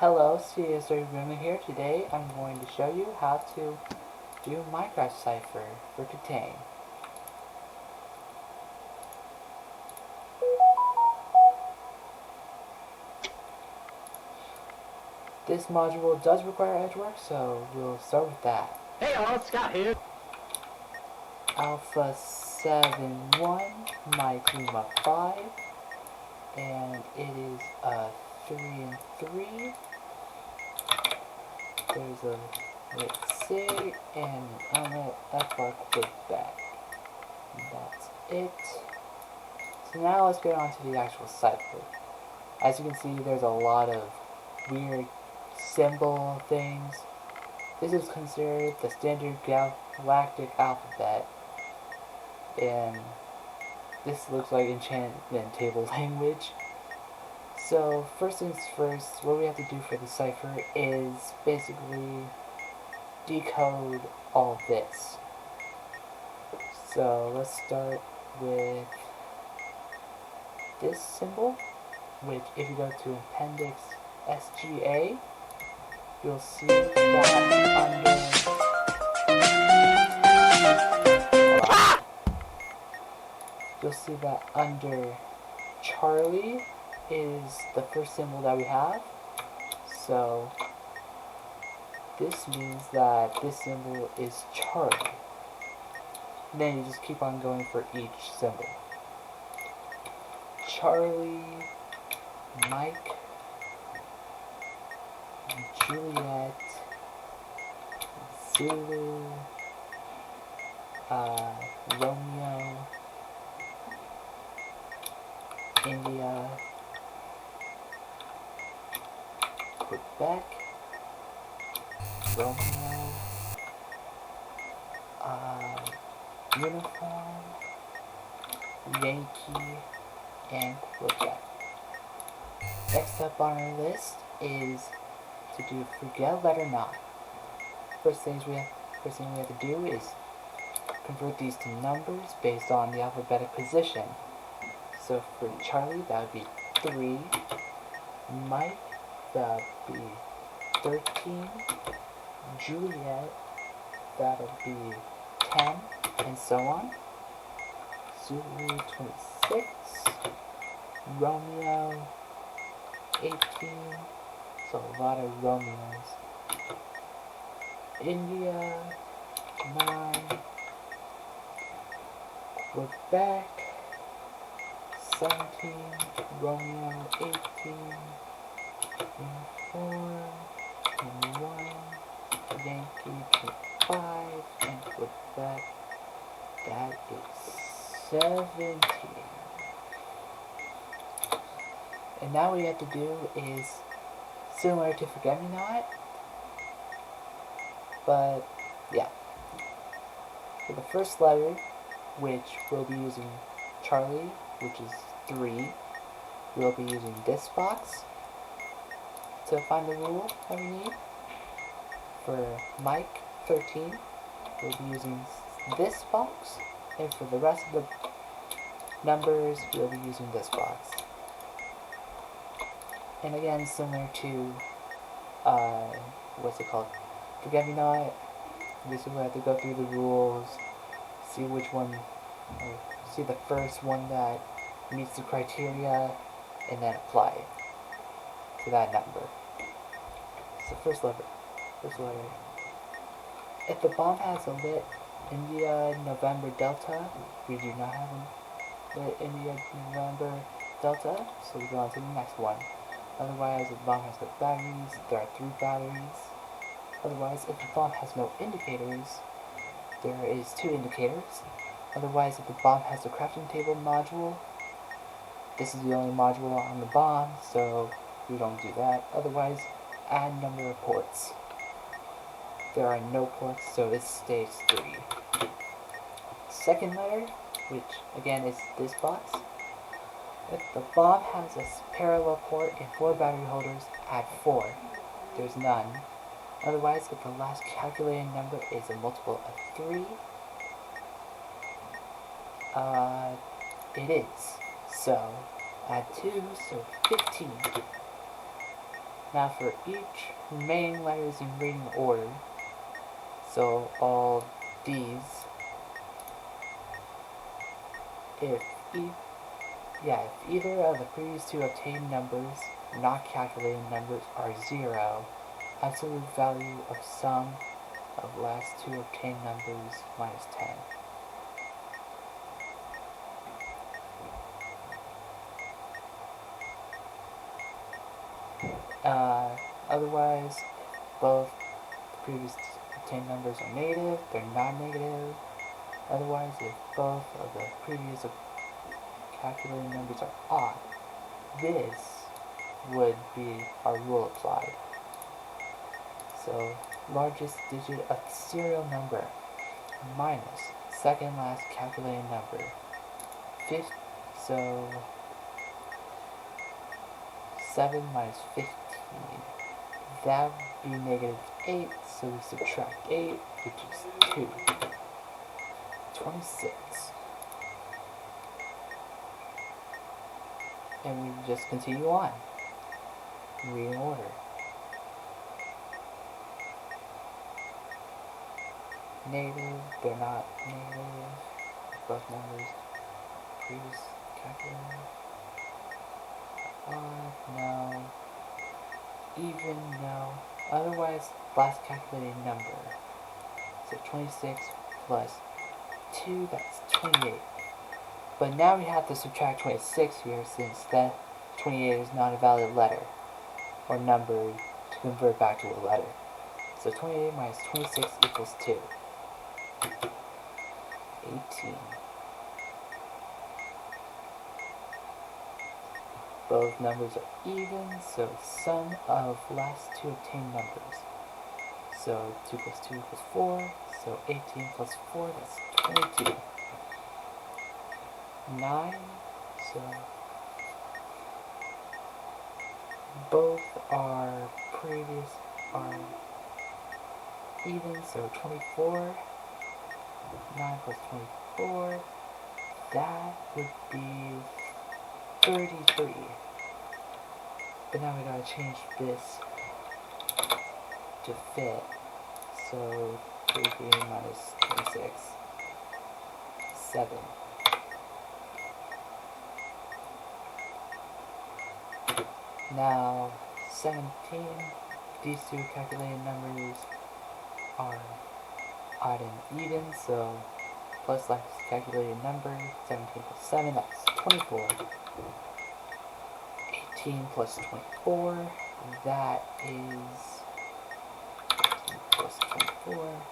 Hello, CSR Women here. Today I'm going to show you how to do Minecraft Cipher for ktane. This module does require edge work, so we'll start with that. Hey all, Scott here. Alpha 7.1, my team of 5, and it is a 3 and 3. There's a sig, and I don't know, that's our quick back. That's it. So now let's get on to the actual cipher. As you can see, there's a lot of weird symbol things. This is considered the standard galactic alphabet, and this looks like enchantment table language. So first things first, what we have to do for the cipher is basically decode all this. So let's start with this symbol, which if you go to Appendix SGA, you'll see that under Charlie is the first symbol that we have. So this means that this symbol is Charlie. Then you just keep on going for each symbol. Charlie, Mike, Juliet, Zulu, Romeo, India, Quebec, Romeo, Uniform, Yankee, and Quebec. Next up on our list is to do forget letter 9. First thing we have to do is convert these to numbers based on the alphabetic position. So for Charlie, that would be 3. Mike, that would be 13. Juliet, that would be 10, and so on. Zulu, 26. Romeo, 18. So a lot of Romeos. India, 9. Quebec, 17. Romeo, 18. Uniform, 21. Yankee, 25. And Quebec, that is 17. And now what you have to do is similar to Forget-Me-Not, but yeah. For the first letter, which we'll be using Charlie, which is 3, we'll be using this box to find the rule that we need. For Mike, 13, we'll be using this box, and for the rest of the numbers, we'll be using this box. And again, similar to, Forget-Me-Not, this is where I have to go through the rules, see which one, or see the first one that meets the criteria, and then apply it to that number. So first letter. If the bomb has a lit India November Delta, we do not have a lit India November Delta, so we go on to the next one. Otherwise, if the bomb has no batteries, there are 3 batteries. Otherwise, if the bomb has no indicators, there is 2 indicators. Otherwise, if the bomb has a crafting table module, this is the only module on the bomb, so we don't do that. Otherwise, add number of ports. There are no ports, so it stays 3. Second letter, which again is this box. If the bomb has a parallel port and 4 battery holders, add 4. There's none. Otherwise, if the last calculated number is a multiple of 3, it is. So, add 2, so 15. Now for each remaining letters in reading order, so all these, if either of the previous two obtained numbers, not calculated numbers, are 0, absolute value of sum of last two obtained numbers minus 10. Otherwise, both the previous obtained numbers are negative, they're not negative. Otherwise, if both of the previous calculated numbers are odd, this would be our rule applied. So, largest digit of serial number minus second last calculated number. So 7 minus 15. That would be negative 8, so we subtract 8, which is 2. 26. And we just continue on. Reading order. Negative, they're not negative. Both numbers, previous calculated. No. Even, no. Otherwise, last calculated number. So 26 plus 2, that's 28. But now we have to subtract 26 here since that 28 is not a valid letter or number to convert back to a letter. So 28 minus 26 equals 2. 18. Both numbers are even, so sum of last two obtained numbers. So 2 plus 2 equals 4, so 18 plus 4, that's 22. 9, so both our previous are even, so 24. 9 plus 24, that would be 33. But now we gotta change this to fit. So 33 minus 26, 7. Now 17, these two calculated numbers are odd and even, so plus last calculated number, 17 plus 7, that's 24. 18 plus 24, that is 18 plus 24,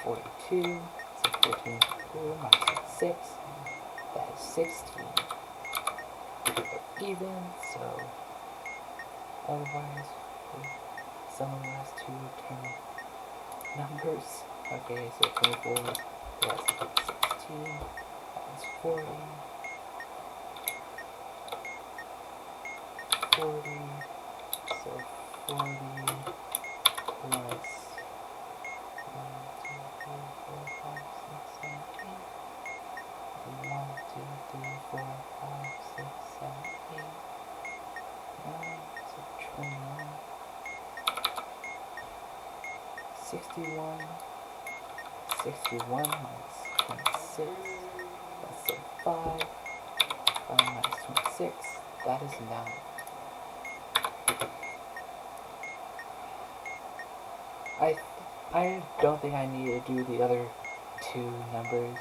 42, so 14 4 minus 6, that is 16. Even, so otherwise, sum of the last two obtained numbers. Okay, so 24 plus 16, that is 40. 40, so 40 plus 1, 2, 3, 4, 5, 6, 7, 8. 1, 2, 3, 4, 5, 6, 7, 8. 9, so 21. 61. 61 minus 26, that's 5. 5 minus 26, that is 9. I don't think I need to do the other two numbers.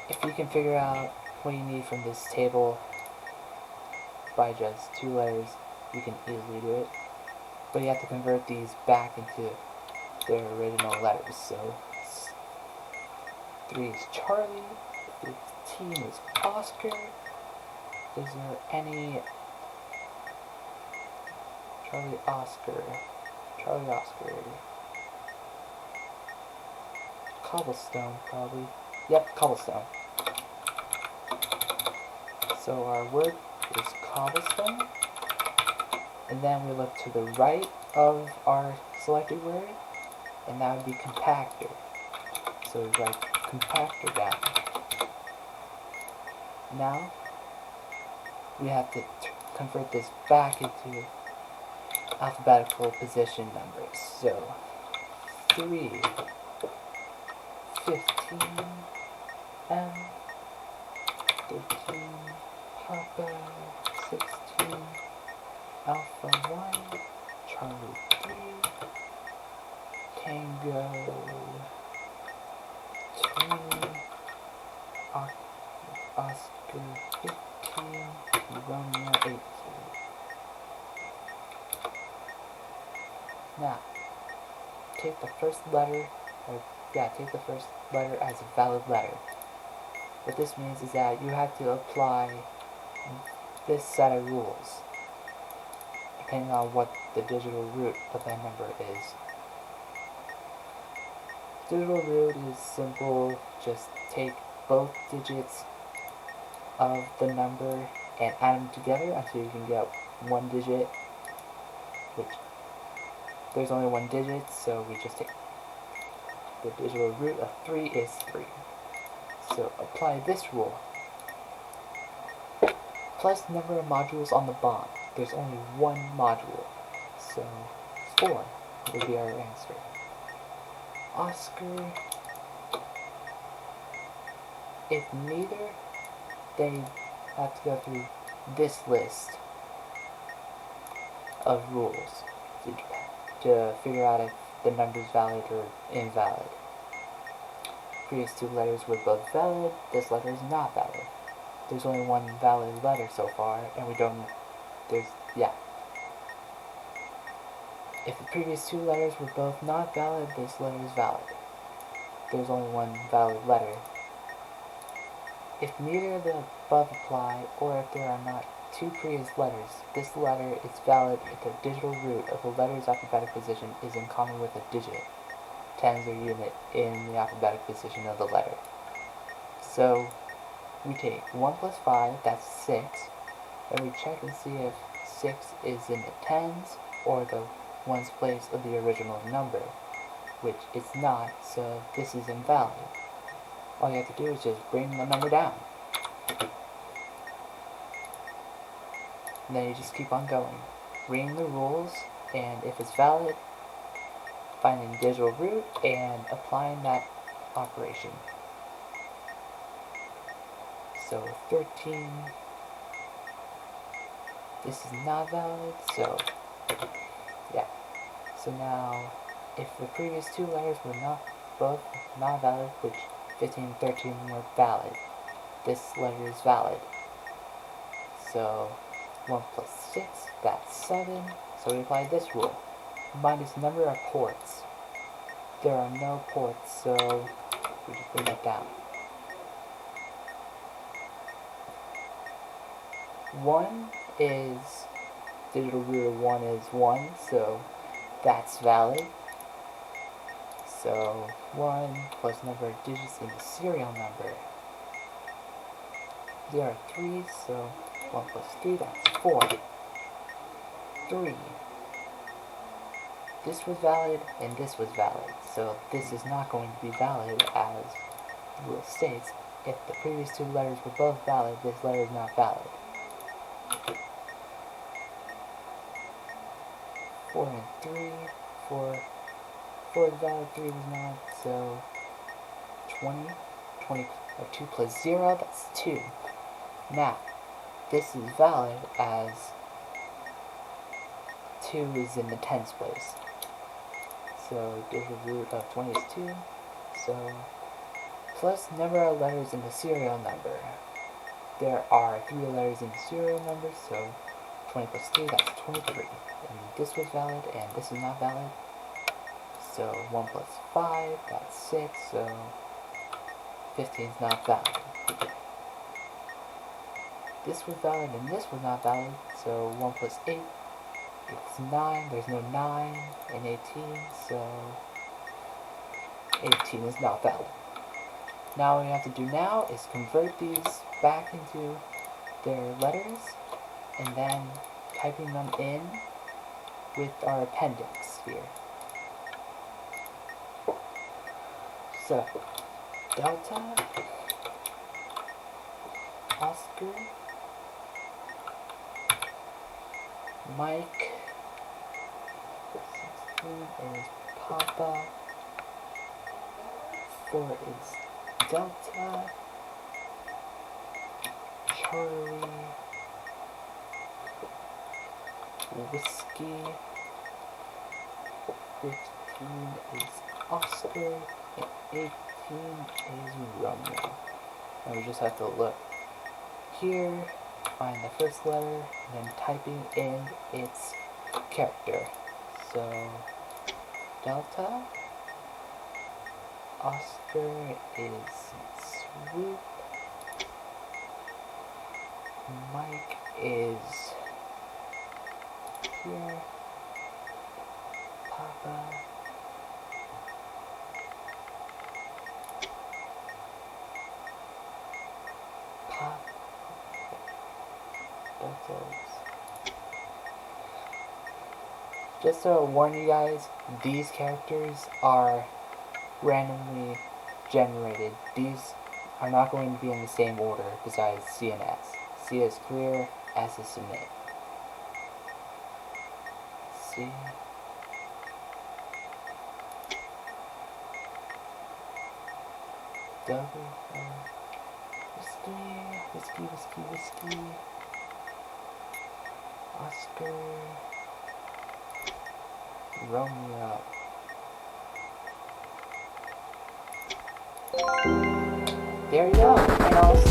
If you can figure out what you need from this table by just 2 letters, you can easily do it. But you have to convert these back into their original letters. So 3 is Charlie, 15 is Oscar. Is there any Charlie Oscar? Cobblestone, probably. Yep, cobblestone. So our word is cobblestone. And then we look to the right of our selected word, and that would be compactor. So we write compactor down. Now, we have to convert this back into alphabetical position numbers. So 3, 15, M, 13, Papa, 16, Alpha 1, Charlie 3, Tango 2, Oscar 15, Romeo 18. Now, take the first letter as a valid letter. What this means is that you have to apply this set of rules, depending on what the digital root of that number is. Digital root is simple, just take both digits of the number and add them together until you can get one digit, which there's only one digit, so we just take the digital root of 3 is 3. So apply this rule. Plus number of modules on the bond. There's only one module, so 4 would be our answer. Oscar, if neither, they have to go through this list of rules to figure out if the number is valid or invalid. Previous two letters were both valid, this letter is not valid. There's only one valid letter so far, and If the previous two letters were both not valid, this letter is valid. There's only one valid letter. If neither of the above apply, or if there are not two previous letters, this letter is valid if the digital root of the letter's alphabetic position is in common with a digit, tens or unit, in the alphabetic position of the letter. So, we take 1 plus 5, that's 6, and we check and see if 6 is in the tens or the ones place of the original number, which it's not, so this is invalid. All you have to do is just bring the number down. And then you just keep on going, reading the rules, and if it's valid, finding digital root and applying that operation. So 13, this is not valid, so yeah. So now, if the previous two letters were both not valid, which 15 and 13 were valid, this letter is valid. So 1 plus 6, that's 7, so we apply this rule. Minus number of ports. There are no ports, so we just bring that down. 1 is, digital root of 1 is 1, so that's valid. So 1 plus number of digits in the serial number. There are 3, so 1 plus 3, that's 4. 3. This was valid, and this was valid, so this is not going to be valid as the rule states. If the previous two letters were both valid, this letter is not valid. 4 and 3, 4 is valid, 3 was not, so 20 of 2 plus 0, that's 2. Now, this is valid as 2 is in the tens place. So digital root of 20 is 2, so plus number of letters in the serial number. There are 3 letters in the serial number, so 20 plus 3, that's 23. And this was valid, and this is not valid. So 1 plus 5, that's 6, so 15 is not valid. This was valid, and this was not valid, so 1 plus 8, it's 9, there's no 9 in 18, so 18 is not valid. Now what we have to do now is convert these back into their letters, and then typing them in with our appendix here. So, Delta, Oscar, Mike, is Papa. 4 is Delta. Charlie. Whiskey. 15 is Oscar. And 18 is Romeo. And we just have to look here, find the first letter, and then typing in its character. So, Delta. Oscar is Swoop. Mike is here. Papa. Pop. Just to warn you guys, these characters are randomly generated. These are not going to be in the same order besides C and S. C is clear, S is submit. C. Double. Whiskey. Oscar. Romeo. There you go. And I'll